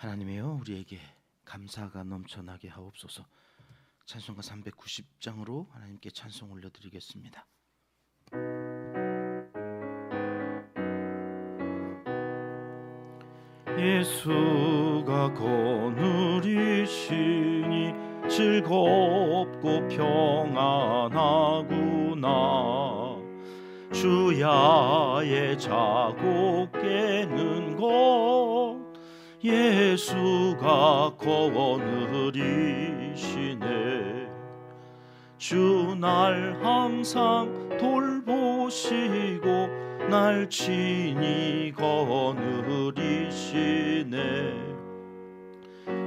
하나님이여, 우리에게 감사가 넘쳐나게 하옵소서. 찬송가 390장으로 하나님께 찬송 올려드리겠습니다. 예수가 거느리시니 즐겁고 평안하구나. 주야의 자고 깨는 것 예수가 거느리시네. 주 날 항상 돌보시고 날 친히 거느리시네.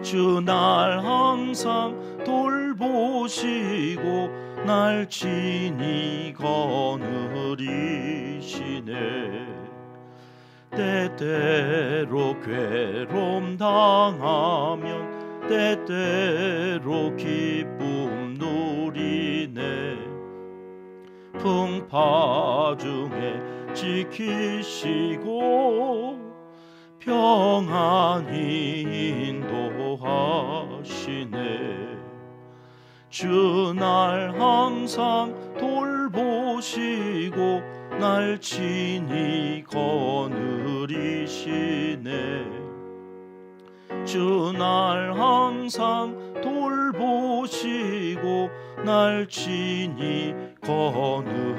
주 날 항상 돌보시고 날 친히 거느리시네. 때때로 괴로움 당하면 때때로 기쁨 누리네. 풍파 중에 지키시고 평안히 인도하시네. 주 날 항상 돌보시고 날 친히 거느리시네. 주 날 항상 돌보시고 날 친히 거느리시네.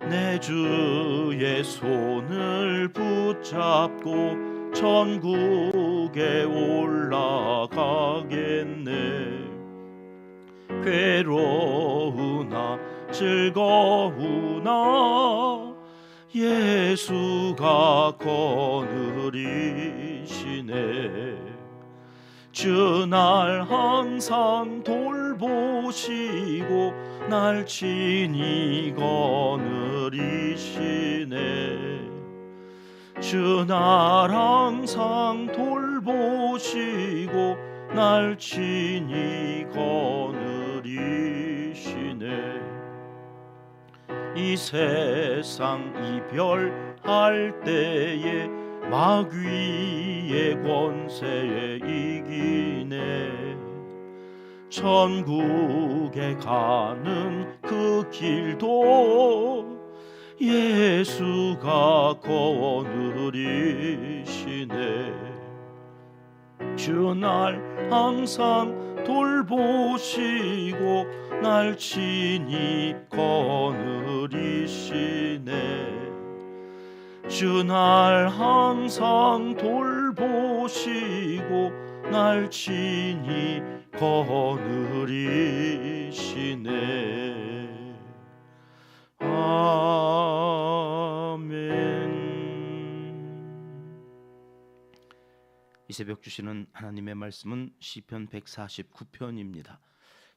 내 주의 손을 붙잡고 천국에 올라가겠네. 괴로우나 즐거우나 예수가 거느리시네. 주 날 항상 돌보시고 날 친히 거느리시네. 주 날 항상 돌보시고 날 친히 거느리시네. 이 세상 이별할 때에 마귀의 권세에 이기네. 천국에 가는 그 길도 예수가 거느리시네. 주 날 항상 돌보시고 날 친히 거느리시네. 주 날 항상 돌보시고 날 친히 거느리시네. 아멘. 이 새벽 주시는 하나님의 말씀은 시편 149편입니다.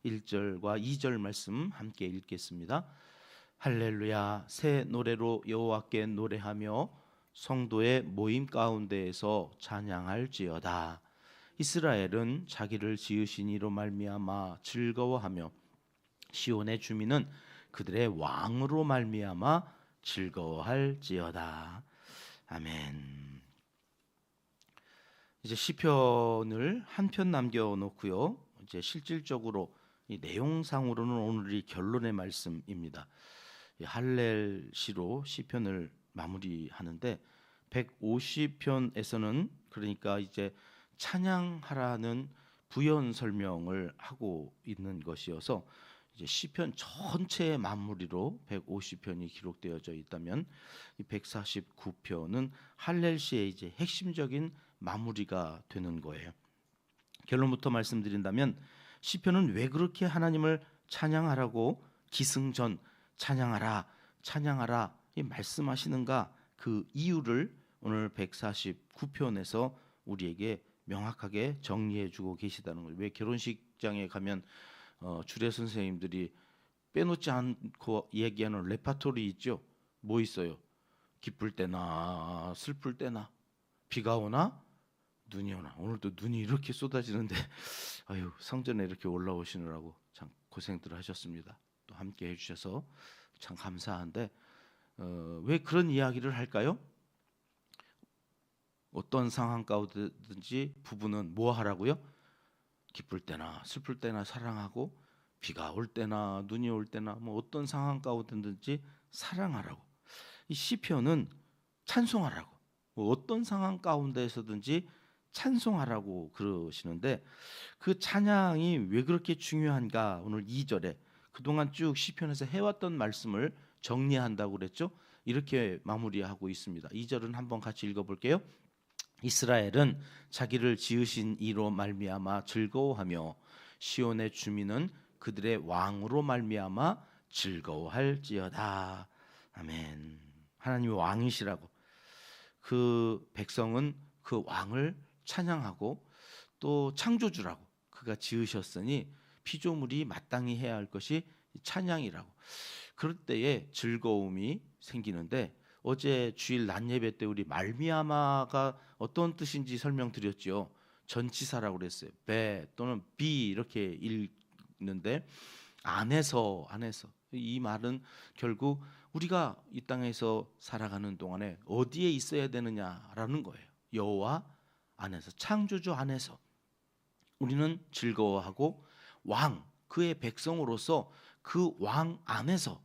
1절과 2절 말씀 함께 읽겠습니다. 할렐루야, 새 노래로 여호와께 노래하며 성도의 모임 가운데에서 찬양할지어다. 이스라엘은 자기를 지으신 이로 말미암아 즐거워하며 시온의 주민은 그들의 왕으로 말미암아 즐거워할지어다. 아멘. 이제 시편을 한 편 남겨놓고요. 이제 실질적으로 이 내용상으로는 오늘이 결론의 말씀입니다. 할렐시로 시편을 마무리하는데 150편에서는 그러니까 이제 찬양하라는 부연 설명을 하고 있는 것이어서 이제 시편 전체의 마무리로 150편이 기록되어져 있다면 이 149편은 할렐시의 이제 핵심적인 마무리가 되는 거예요. 결론부터 말씀드린다면 시편은 왜 그렇게 하나님을 찬양하라고 기승전 찬양하라 찬양하라 말씀하시는가, 그 이유를 오늘 149편에서 우리에게 명확하게 정리해 주고 계시다는 거예요. 왜 결혼식장에 가면 주례 선생님들이 빼놓지 않고 얘기하는 레파토리 있죠. 뭐 있어요? 기쁠 때나 슬플 때나 비가 오나 눈이 오나. 오늘도 눈이 이렇게 쏟아지는데 아유, 성전에 이렇게 올라오시느라고 참 고생들 하셨습니다. 또 함께 해주셔서 참 감사한데 왜 그런 이야기를 할까요? 어떤 상황 가운데든지 부부는 뭐 하라고요? 기쁠 때나 슬플 때나 사랑하고, 비가 올 때나 눈이 올 때나 뭐 어떤 상황 가운데든지 사랑하라고. 이 시편은 찬송하라고, 뭐 어떤 상황 가운데에서든지 찬송하라고 그러시는데, 그 찬양이 왜 그렇게 중요한가, 오늘 2절에 그동안 쭉 시편에서 해왔던 말씀을 정리한다고 그랬죠. 이렇게 마무리하고 있습니다. 2절은 한번 같이 읽어볼게요. 이스라엘은 자기를 지으신 이로 말미암아 즐거워하며 시온의 주민은 그들의 왕으로 말미암아 즐거워할지어다. 아멘. 하나님이 왕이시라고, 그 백성은 그 왕을 찬양하고, 또 창조주라고, 그가 지으셨으니 피조물이 마땅히 해야 할 것이 찬양이라고. 그럴 때에 즐거움이 생기는데, 어제 주일 낮 예배 때 우리 말미암아가 어떤 뜻인지 설명드렸죠. 전치사라고 그랬어요. 배 또는 비 이렇게 읽는데, 안에서 이 말은 결국 우리가 이 땅에서 살아가는 동안에 어디에 있어야 되느냐라는 거예요. 여호와 안에서, 창조주 안에서 우리는 즐거워하고, 왕, 그의 백성으로서 그 왕 안에서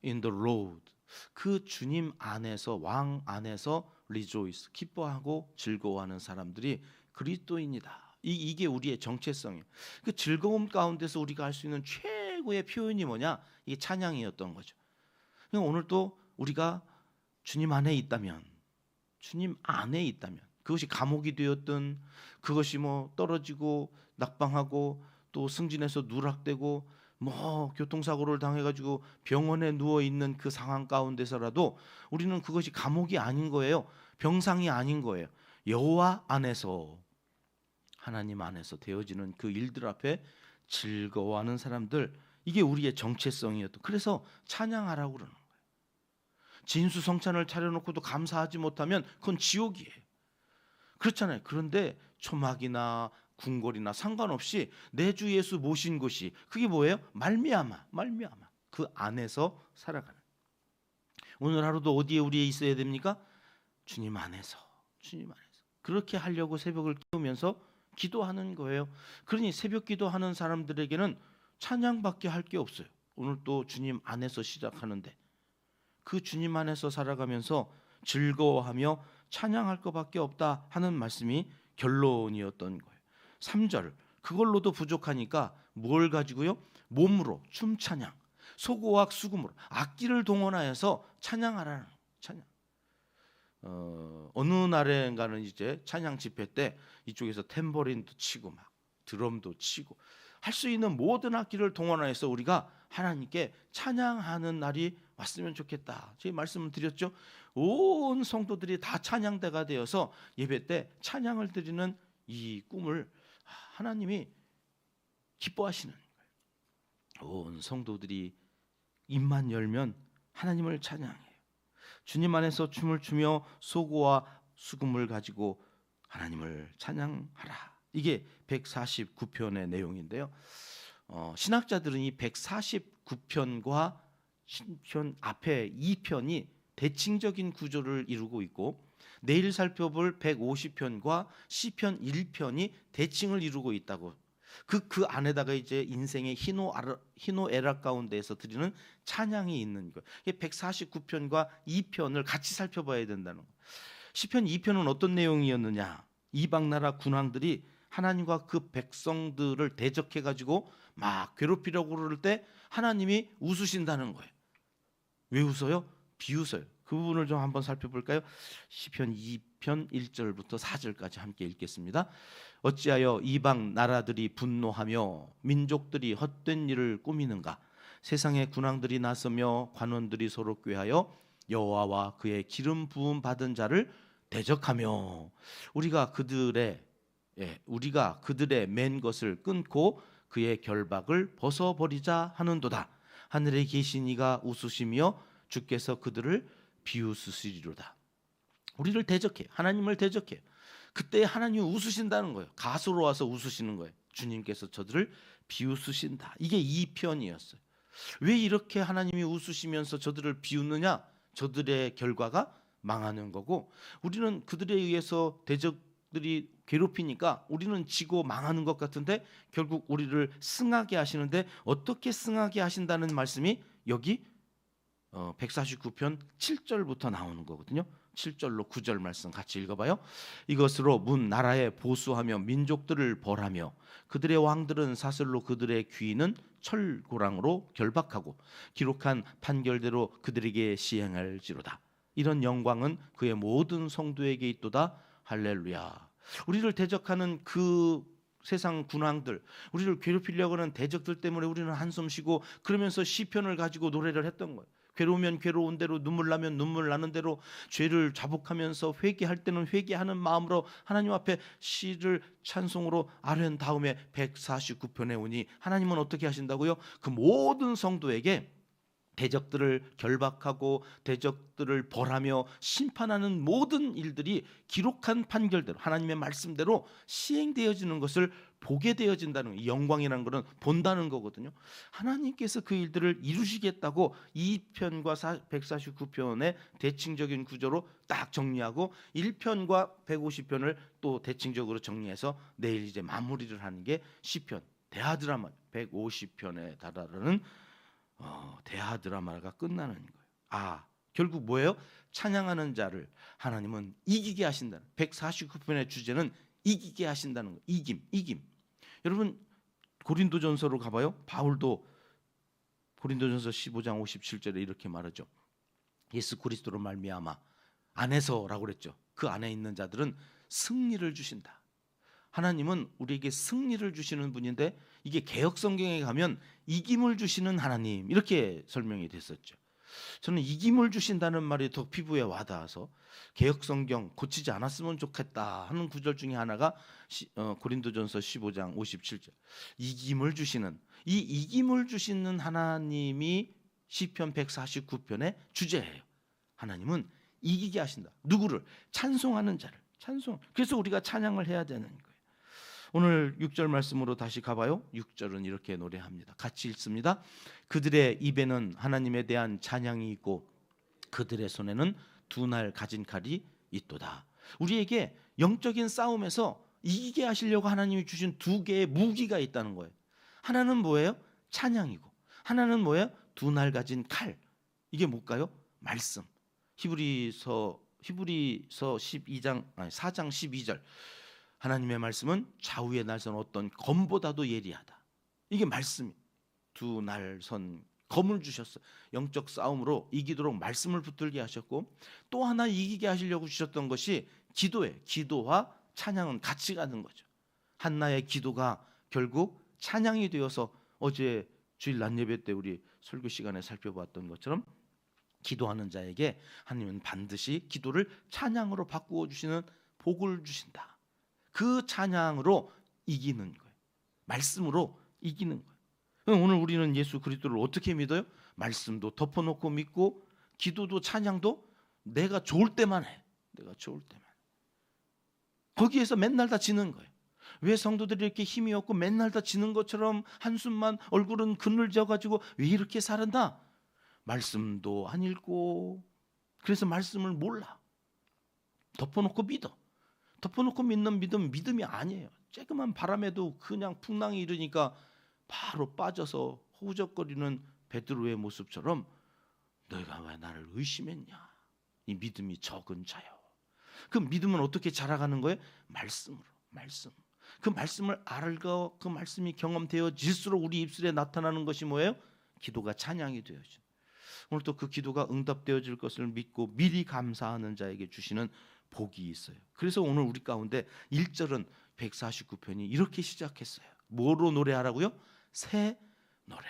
in the Lord, 그 주님 안에서, 왕 안에서 rejoice, 기뻐하고 즐거워하는 사람들이 그리스도인이다. 이게 우리의 정체성이에요. 그 즐거움 가운데서 우리가 할 수 있는 최고의 표현이 뭐냐? 이게 찬양이었던 거죠. 오늘 또 우리가 주님 안에 있다면, 그것이 감옥이 되었든, 그것이 뭐 떨어지고 낙방하고 또 승진해서 누락되고 뭐 교통사고를 당해가지고 병원에 누워 있는 그 상황 가운데서라도 우리는 그것이 감옥이 아닌 거예요. 병상이 아닌 거예요. 여호와 안에서, 하나님 안에서 되어지는 그 일들 앞에 즐거워하는 사람들, 이게 우리의 정체성이었던. 그래서 찬양하라고 그러는 거예요. 진수성찬을 차려놓고도 감사하지 못하면 그건 지옥이에요. 그렇잖아요. 그런데 초막이나 궁궐이나 상관없이 내 주 예수 모신 것이, 그게 뭐예요? 말미암아. 그 안에서 살아가는. 오늘 하루도 어디에 우리 있어야 됩니까? 주님 안에서. 그렇게 하려고 새벽을 깨우면서 기도하는 거예요. 그러니 새벽 기도하는 사람들에게는 찬양밖에 할 게 없어요. 오늘 또 주님 안에서 시작하는데, 그 주님 안에서 살아가면서 즐거워하며 찬양할 것밖에 없다 하는 말씀이 결론이었던 거예요. 3절, 그걸로도 부족하니까 뭘 가지고요? 몸으로 춤찬양, 소고악 수금으로 악기를 동원하여서 찬양하라는 찬양. 어느 날인가는 이제 찬양 집회 때 이쪽에서 탬버린도 치고 막 드럼도 치고 할 수 있는 모든 악기를 동원하여서 우리가 하나님께 찬양하는 날이 왔으면 좋겠다. 제가 말씀을 드렸죠. 온 성도들이 다 찬양대가 되어서 예배 때 찬양을 드리는 이 꿈을 하나님이 기뻐하시는 거예요. 온 성도들이 입만 열면 하나님을 찬양해요. 주님 안에서 춤을 추며 소고와 수금을 가지고 하나님을 찬양하라. 이게 149편의 내용인데요. 신학자들은 이 149편과 신편 앞에 2편이 대칭적인 구조를 이루고 있고, 내일 살펴볼 150편과 시편 1편이 대칭을 이루고 있다고. 그 안에다가 이제 인생의 희노애락 가운데에서 드리는 찬양이 있는 거예요. 149편과 2편을 같이 살펴봐야 된다는 거예요. 시편 2편은 어떤 내용이었느냐? 이방 나라 군왕들이 하나님과 그 백성들을 대적해 가지고 막 괴롭히려고 그럴 때 하나님이 웃으신다는 거예요. 왜 웃어요? 비웃어요. 그 부분을 좀 한번 살펴볼까요? 시편 2편 1절부터 4절까지 함께 읽겠습니다. 어찌하여 이방 나라들이 분노하며 민족들이 헛된 일을 꾸미는가? 세상의 군왕들이 나서며 관원들이 서로 꾀하여 여호와와 그의 기름 부음 받은 자를 대적하며 우리가 그들의 맨 것을 끊고 그의 결박을 벗어버리자 하는도다. 하늘에 계신 이가 웃으시며 주께서 그들을 비웃으시리로다. 우리를 대적해요. 하나님을 대적해요. 그때 하나님이 웃으신다는 거예요. 가수로 와서 웃으시는 거예요. 주님께서 저들을 비웃으신다. 이게 2편이었어요. 왜 이렇게 하나님이 웃으시면서 저들을 비웃느냐? 저들의 결과가 망하는 거고, 우리는 그들에 의해서 대적들이 괴롭히니까 우리는 지고 망하는 것 같은데 결국 우리를 승하게 하시는데, 어떻게 승하게 하신다는 말씀이 여기 149편 7절부터 나오는 거거든요. 7절로 9절 말씀 같이 읽어봐요. 이것으로 문 나라에 보수하며 민족들을 벌하며 그들의 왕들은 사슬로 그들의 귀인은 철고랑으로 결박하고 기록한 판결대로 그들에게 시행할지로다. 이런 영광은 그의 모든 성도에게 있도다. 할렐루야. 우리를 대적하는 그 세상 군왕들, 우리를 괴롭히려고 하는 대적들 때문에 우리는 한숨 쉬고 그러면서 시편을 가지고 노래를 했던 거예요. 괴로우면 괴로운 대로, 눈물 나면 눈물 나는 대로, 죄를 자복하면서 회개할 때는 회개하는 마음으로 하나님 앞에 시를 찬송으로 아뢰은 다음에 149편에 오니 하나님은 어떻게 하신다고요? 그 모든 성도에게 대적들을 결박하고 대적들을 벌하며 심판하는 모든 일들이 기록한 판결대로 하나님의 말씀대로 시행되어지는 것을 보게 되어진다는 거예요. 영광이라는 것은 본다는 거거든요. 하나님께서 그 일들을 이루시겠다고 2편과 149편의 대칭적인 구조로 딱 정리하고 1편과 150편을 또 대칭적으로 정리해서 내일 이제 마무리를 하는 게 시편 대하드라마 150편에 달하는 대하 드라마가 끝나는 거예요. 결국 뭐예요? 찬양하는 자를 하나님은 이기게 하신다는, 149편의 주제는 이기게 하신다는 거예요. 이김. 여러분 고린도전서로 가봐요. 바울도 고린도전서 15장 57절에 이렇게 말하죠. 예수 그리스도로 말미암아 안에서라고 그랬죠. 그 안에 있는 자들은 승리를 주신다. 하나님은 우리에게 승리를 주시는 분인데, 이게 개역 성경에 가면 이김을 주시는 하나님 이렇게 설명이 됐었죠. 저는 이김을 주신다는 말이 더 피부에 와닿아서 개역 성경 고치지 않았으면 좋겠다 하는 구절 중에 하나가 고린도전서 15장 57절. 이김을 주시는, 이 이김을 주시는 하나님이 시편 149편의 주제예요. 하나님은 이기게 하신다. 누구를? 찬송하는 자를. 그래서 우리가 찬양을 해야 되는 거예요. 오늘 6절 말씀으로 다시 가봐요. 6절은 이렇게 노래합니다. 같이 읽습니다. 그들의 입에는 하나님에 대한 찬양이 있고 그들의 손에는 두 날 가진 칼이 있도다. 우리에게 영적인 싸움에서 이기게 하시려고 하나님이 주신 두 개의 무기가 있다는 거예요. 하나는 뭐예요? 찬양이고, 하나는 뭐예요? 두 날 가진 칼. 이게 뭘까요? 말씀. 히브리서 4장 12절. 하나님의 말씀은 좌우의 날선 어떤 검보다도 예리하다. 이게 말씀이. 두 날선 검을 주셨어요. 영적 싸움으로 이기도록 말씀을 붙들게 하셨고, 또 하나 이기게 하시려고 주셨던 것이 기도예요. 기도와 찬양은 같이 가는 거죠. 한나의 기도가 결국 찬양이 되어서 어제 주일 낮 예배 때 우리 설교 시간에 살펴봤던 것처럼 기도하는 자에게 하나님은 반드시 기도를 찬양으로 바꾸어 주시는 복을 주신다. 그 찬양으로 이기는 거예요. 말씀으로 이기는 거예요. 오늘 우리는 예수 그리스도를 어떻게 믿어요? 말씀도 덮어놓고 믿고, 기도도 찬양도 내가 좋을 때만 해. 거기에서 맨날 다 지는 거예요. 왜 성도들이 이렇게 힘이 없고 맨날 다 지는 것처럼 한숨만, 얼굴은 그늘져가지고 왜 이렇게 살았나? 말씀도 안 읽고, 그래서 말씀을 몰라. 덮어놓고 믿어. 덮어놓고 믿는 믿음은 믿음이 아니에요. 조그만 바람에도 그냥 풍랑이 일으니까 바로 빠져서 허우적거리는 베드로의 모습처럼 너희가 왜 나를 의심했냐? 이 믿음이 적은 자요. 그 믿음은 어떻게 자라가는 거예요? 말씀으로. 그 말씀을 알고 그 말씀이 경험되어질수록 우리 입술에 나타나는 것이 뭐예요? 기도가 찬양이 되어져. 오늘 또 그 기도가 응답되어질 것을 믿고 미리 감사하는 자에게 주시는 복이 있어요. 그래서 오늘 우리 가운데 1절은 149편이 이렇게 시작했어요. 뭐로 노래하라고요? 새 노래.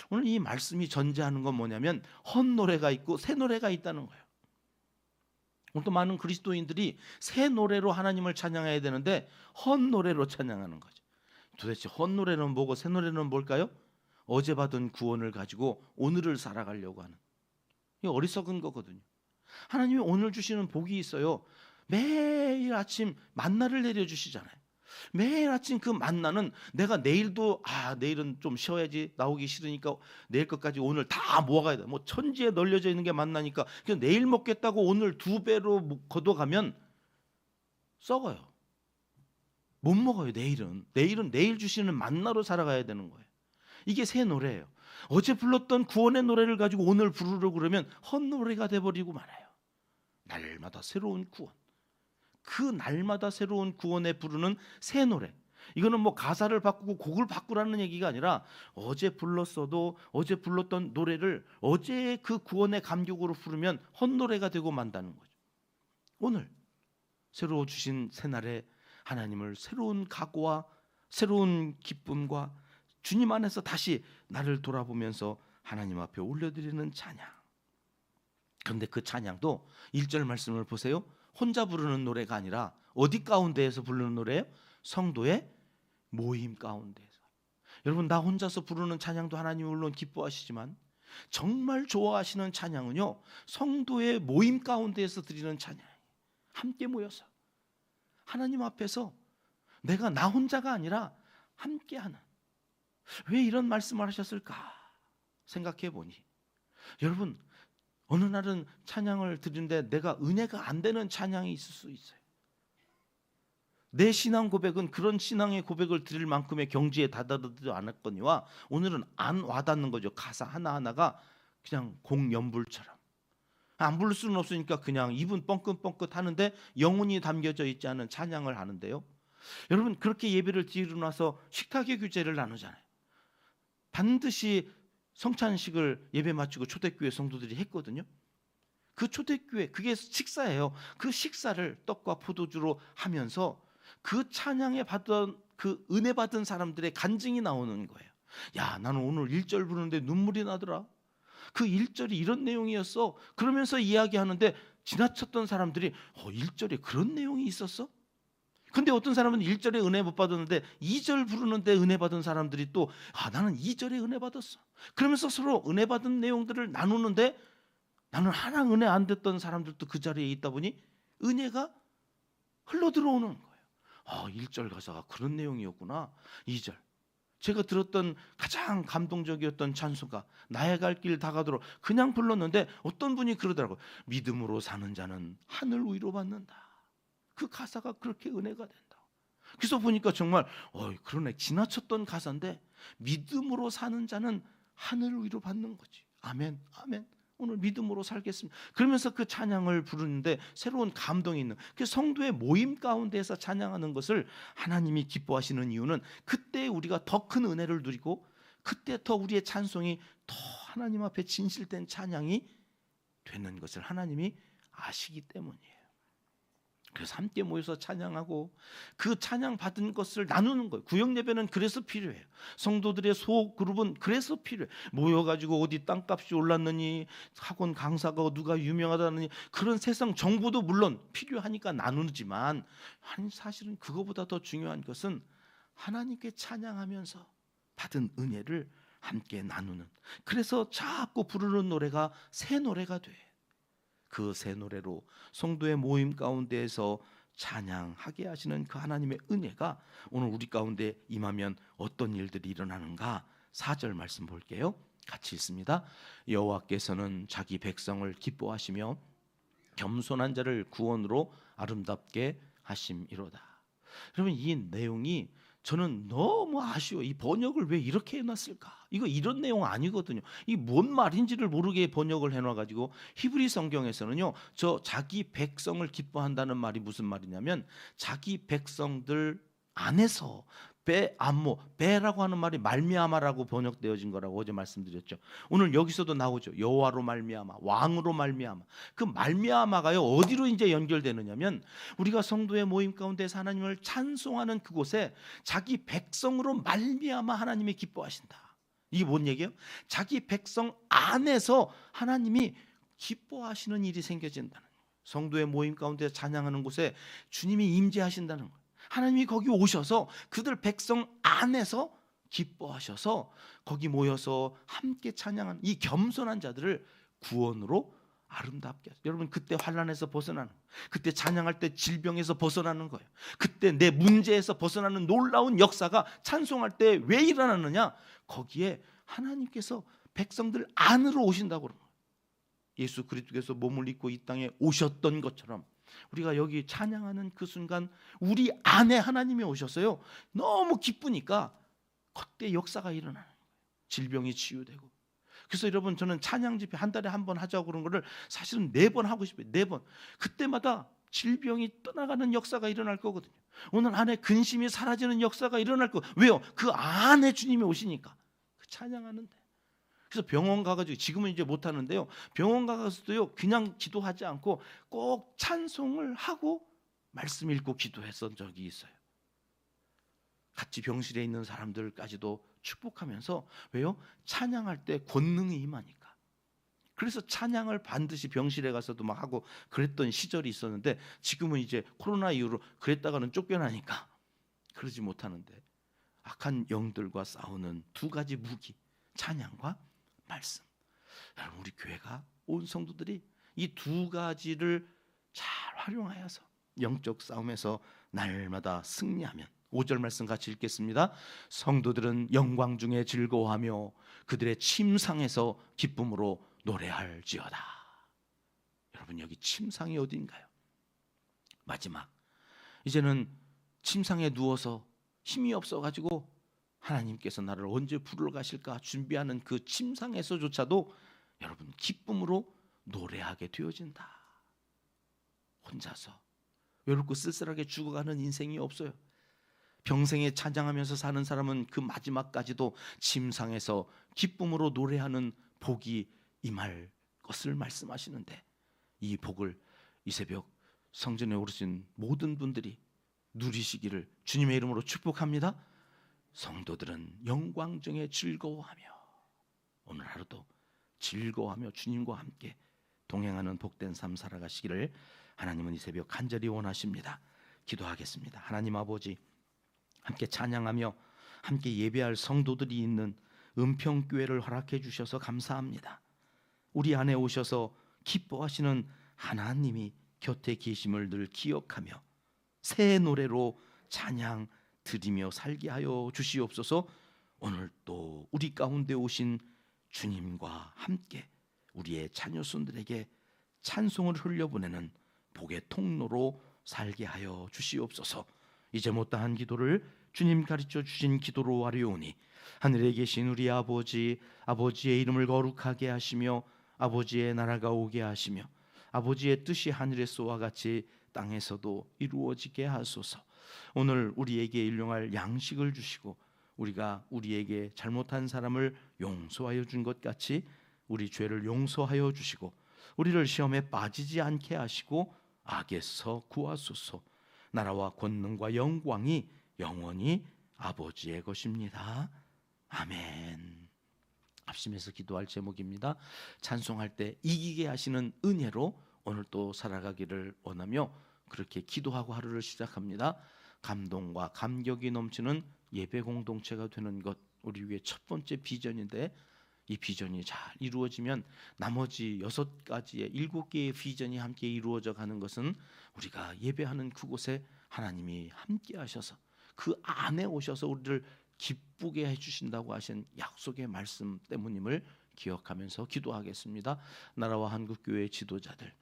오늘 이 말씀이 전제하는 건 뭐냐면 헛노래가 있고 새 노래가 있다는 거예요. 오늘 또 많은 그리스도인들이 새 노래로 하나님을 찬양해야 되는데 헛노래로 찬양하는 거죠. 도대체 헛노래는 뭐고 새 노래는 뭘까요? 어제 받은 구원을 가지고 오늘을 살아가려고 하는, 이게 어리석은 거거든요. 하나님이 오늘 주시는 복이 있어요. 매일 아침 만나를 내려주시잖아요. 매일 아침 그 만나는 내가 내일도 내일은 좀 쉬어야지 나오기 싫으니까 내일 것까지 오늘 다 모아가야 돼. 뭐 천지에 널려져 있는 게 만나니까 그냥 내일 먹겠다고 오늘 2배로 걷어가면 썩어요. 못 먹어요. 내일은 내일 주시는 만나로 살아가야 되는 거예요. 이게 새 노래예요. 어제 불렀던 구원의 노래를 가지고 오늘 부르려고 그러면 헛노래가 돼버리고 말아요. 날마다 새로운 구원, 그 날마다 새로운 구원에 부르는 새 노래. 이거는 뭐 가사를 바꾸고 곡을 바꾸라는 얘기가 아니라 어제 불렀어도 어제 불렀던 노래를 어제의 그 구원의 감격으로 부르면 헛노래가 되고 만다는 거죠. 오늘 새로 주신 새날에 하나님을 새로운 각오와 새로운 기쁨과 주님 안에서 다시 나를 돌아보면서 하나님 앞에 올려드리는 찬양. 그런데 그 찬양도 1절 말씀을 보세요. 혼자 부르는 노래가 아니라 어디 가운데에서 부르는 노래예요? 성도의 모임 가운데에서. 여러분, 나 혼자서 부르는 찬양도 하나님 물론 기뻐하시지만 정말 좋아하시는 찬양은요, 성도의 모임 가운데에서 드리는 찬양. 함께 모여서 하나님 앞에서 내가 나 혼자가 아니라 함께하는. 왜 이런 말씀을 하셨을까 생각해 보니, 여러분, 어느 날은 찬양을 드리는데 내가 은혜가 안 되는 찬양이 있을 수 있어요. 내 신앙 고백은 그런 신앙의 고백을 드릴 만큼의 경지에 다다르지 않았거니와 오늘은 안 와닿는 거죠. 가사 하나하나가 그냥 공연불처럼. 안 부를 수는 없으니까 그냥 입은 뻥긋뻥긋 하는데 영혼이 담겨져 있지 않은 찬양을 하는데요. 여러분, 그렇게 예배를 드리고 나서 식탁의 규제를 나누잖아요. 반드시 성찬식을 예배 마치고 초대교회 성도들이 했거든요. 그 초대교회, 그게 식사예요. 그 식사를 떡과 포도주로 하면서 그 찬양에 받던 그 은혜 받은 사람들의 간증이 나오는 거예요. 야, 나는 오늘 1절 부르는데 눈물이 나더라. 그 1절이 이런 내용이었어. 그러면서 이야기하는데 지나쳤던 사람들이 1절에 그런 내용이 있었어? 근데 어떤 사람은 1절에 은혜 못 받았는데 2절 부르는데 은혜 받은 사람들이 또 나는 2절에 은혜 받았어. 그러면서 서로 은혜 받은 내용들을 나누는데 나는 하나 은혜 안 됐던 사람들도 그 자리에 있다 보니 은혜가 흘러 들어오는 거예요. 1절 가사가 그런 내용이었구나. 2절. 제가 들었던 가장 감동적이었던 찬송가 나의 갈 길 다가도록 그냥 불렀는데 어떤 분이 그러더라고요. 믿음으로 사는 자는 하늘 위로 받는다. 그 가사가 그렇게 은혜가 된다. 그래서 보니까 정말 그러네, 지나쳤던 가사인데 믿음으로 사는 자는 하늘 위로 받는 거지. 아멘, 아멘. 오늘 믿음으로 살겠습니다. 그러면서 그 찬양을 부르는데 새로운 감동이 있는, 그 성도의 모임 가운데에서 찬양하는 것을 하나님이 기뻐하시는 이유는 그때 우리가 더 큰 은혜를 누리고 그때 더 우리의 찬송이 더 하나님 앞에 진실된 찬양이 되는 것을 하나님이 아시기 때문이에요. 그래서 함께 모여서 찬양하고 그 찬양 받은 것을 나누는 거예요. 구역 예배는 그래서 필요해요. 성도들의 소그룹은 그래서 필요해요. 모여가지고 어디 땅값이 올랐느니, 학원 강사가 누가 유명하다느니, 그런 세상 정보도 물론 필요하니까 나누지만 사실은 그거보다 더 중요한 것은 하나님께 찬양하면서 받은 은혜를 함께 나누는. 그래서 자꾸 부르는 노래가 새 노래가 돼. 그 새 노래로 성도의 모임 가운데에서 찬양하게 하시는 그 하나님의 은혜가 오늘 우리 가운데 임하면 어떤 일들이 일어나는가? 4절 말씀 볼게요. 같이 읽습니다. 여호와께서는 자기 백성을 기뻐하시며 겸손한 자를 구원으로 아름답게 하심이로다. 여러분, 이 내용이 저는 너무 아쉬워. 이 번역을 왜 이렇게 해놨을까? 이거 이런 내용 아니거든요. 이 뭔 말인지를 모르게 번역을 해놔가지고 히브리 성경에서는요, 저 자기 백성을 기뻐한다는 말이 무슨 말이냐면 자기 백성들 안에서 배라고 하는 말이 말미암아라고 번역되어진 거라고 어제 말씀드렸죠. 오늘 여기서도 나오죠. 여호와로 말미암아, 왕으로 말미암아. 그 말미암아가요 어디로 이제 연결되느냐면 우리가 성도의 모임 가운데서 하나님을 찬송하는 그곳에 자기 백성으로 말미암아 하나님이 기뻐하신다. 이게 뭔 얘기예요? 자기 백성 안에서 하나님이 기뻐하시는 일이 생겨진다는 거예요. 성도의 모임 가운데 찬양하는 곳에 주님이 임재하신다는 거예요. 하나님이 거기 오셔서 그들 백성 안에서 기뻐하셔서 거기 모여서 함께 찬양하는 이 겸손한 자들을 구원으로 아름답게 하소서. 여러분 그때 환난에서 벗어나는 거예요. 그때 찬양할 때 질병에서 벗어나는 거예요. 그때 내 문제에서 벗어나는 놀라운 역사가 찬송할 때 왜 일어나느냐? 거기에 하나님께서 백성들 안으로 오신다고 그러는 거예요. 예수 그리스도께서 몸을 입고 이 땅에 오셨던 것처럼 우리가 여기 찬양하는 그 순간 우리 안에 하나님이 오셨어요. 너무 기쁘니까 그때 역사가 일어나는 거예요. 질병이 치유되고. 그래서 여러분 저는 찬양 집회 한 달에 한 번 하자고 그런 거를 사실은 4번 하고 싶어요. 4번. 그때마다 질병이 떠나가는 역사가 일어날 거거든요. 오늘 안에 근심이 사라지는 역사가 일어날 거. 왜요? 그 안에 주님이 오시니까. 그 찬양하는데. 그래서 병원 가가지고 지금은 이제 못 하는데요. 병원 가서도요 그냥 기도하지 않고 꼭 찬송을 하고 말씀 읽고 기도했던 적이 있어요. 같이 병실에 있는 사람들까지도 축복하면서. 왜요? 찬양할 때 권능이 임하니까. 그래서 찬양을 반드시 병실에 가서도 막 하고 그랬던 시절이 있었는데 지금은 이제 코로나 이후로 그랬다가는 쫓겨나니까 그러지 못하는데 악한 영들과 싸우는 2가지 무기, 찬양과 말씀. 여러분 우리 교회가 온 성도들이 이 2가지를 잘 활용하여서 영적 싸움에서 날마다 승리하면 5절 말씀 같이 읽겠습니다. 성도들은 영광 중에 즐거워하며 그들의 침상에서 기쁨으로 노래할지어다. 여러분 여기 침상이 어딘가요? 마지막 이제는 침상에 누워서 힘이 없어가지고 하나님께서 나를 언제 부르러 가실까 준비하는 그 침상에서조차도 여러분 기쁨으로 노래하게 되어진다. 혼자서 외롭고 쓸쓸하게 죽어가는 인생이 없어요. 평생에 찬양하면서 사는 사람은 그 마지막까지도 침상에서 기쁨으로 노래하는 복이 임할 것을 말씀하시는데 이 복을 이 새벽 성전에 오르신 모든 분들이 누리시기를 주님의 이름으로 축복합니다. 성도들은 영광 중에 즐거워하며 오늘 하루도 즐거워하며 주님과 함께 동행하는 복된 삶 살아가시기를 하나님은 이 새벽 간절히 원하십니다. 기도하겠습니다. 하나님 아버지, 함께 찬양하며 함께 예배할 성도들이 있는 은평교회를 허락해 주셔서 감사합니다. 우리 안에 오셔서 기뻐하시는 하나님이 곁에 계심을 늘 기억하며 새 노래로 찬양 드리며 살게 하여 주시옵소서. 오늘 또 우리 가운데 오신 주님과 함께 우리의 자녀손들에게 찬송을 흘려보내는 복의 통로로 살게 하여 주시옵소서. 이제 못다한 기도를 주님 가르쳐 주신 기도로 아뢰오니 하늘에 계신 우리 아버지, 아버지의 이름을 거룩하게 하시며 아버지의 나라가 오게 하시며 아버지의 뜻이 하늘에서와 같이 땅에서도 이루어지게 하소서. 오늘 우리에게 일용할 양식을 주시고 우리가 우리에게 잘못한 사람을 용서하여 준 것 같이 우리 죄를 용서하여 주시고 우리를 시험에 빠지지 않게 하시고 악에서 구하소서. 나라와 권능과 영광이 영원히 아버지의 것입니다. 아멘. 합심해서 기도할 제목입니다. 찬송할 때 이기게 하시는 은혜로 오늘 또 살아가기를 원하며 그렇게 기도하고 하루를 시작합니다. 감동과 감격이 넘치는 예배 공동체가 되는 것, 우리 위해 첫 번째 비전인데 이 비전이 잘 이루어지면 나머지 6가지의 7개의 비전이 함께 이루어져 가는 것은 우리가 예배하는 그곳에 하나님이 함께 하셔서 그 안에 오셔서 우리를 기쁘게 해주신다고 하신 약속의 말씀 때문임을 기억하면서 기도하겠습니다. 나라와 한국교회 지도자들,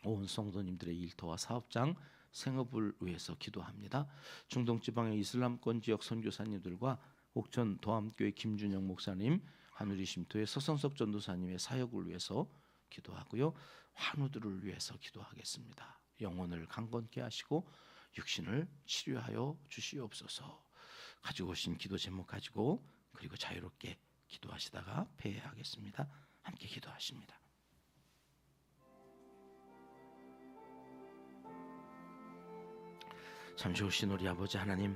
온 성도님들의 일터와 사업장, 생업을 위해서 기도합니다. 중동지방의 이슬람권 지역 선교사님들과 옥천 도암교회 김준영 목사님, 하누리 쉼터의 서성석 전도사님의 사역을 위해서 기도하고요. 환우들을 위해서 기도하겠습니다. 영혼을 강건케 하시고 육신을 치료하여 주시옵소서. 가지고 오신 기도 제목 가지고 그리고 자유롭게 기도하시다가 폐회하겠습니다. 함께 기도하십니다. 잠시 오신 우리 아버지 하나님,